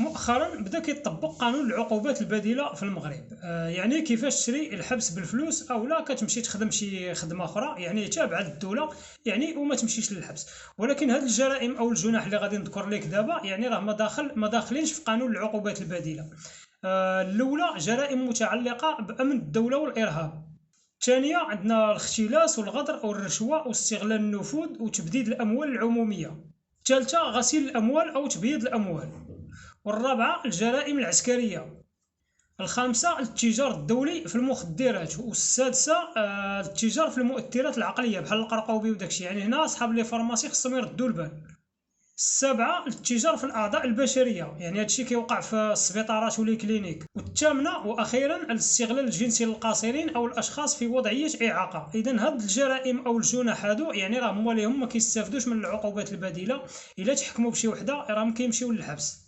مؤخرا بدا كيطبق قانون العقوبات البديله في المغرب. يعني كيفاش تشري الحبس بالفلوس او لا كتمشي تخدم شي خدمه اخرى يعني تابعه للدوله، يعني وما تمشيش للحبس. ولكن هذه الجرائم او الجنح اللي غادي نذكر لك دابا يعني راه ما داخلينش في قانون العقوبات البديله. الاولى جرائم متعلقه بامن الدوله والارهاب. الثانيه عندنا الاختلاس والغدر او الرشوه واستغلال النفوذ وتبديد الاموال العموميه. الثالثه غسيل الاموال او تبييض الاموال. والرابعة الجرائم العسكرية. الخامسة الاتجار الدولي في المخدرات. والسادسة الاتجار في المؤثرات العقلية بحال القرقوبي وداكشي، يعني هنا أصحاب لي فارماسي خصهم يردوا البال. السابعة الاتجار في الأعضاء البشرية، يعني هادشي كيوقع في السبيطارات ولي كلينيك. والثامنة وأخيرا الاستغلال الجنسي للقاصرين أو الأشخاص في وضعية إعاقة. إذا هاد الجرائم أو الجنح هادو يعني راه هما اللي ما كيستافدوش من العقوبات البديلة، إلا تحكموا بشي وحدة راه كيمشيو للحبس.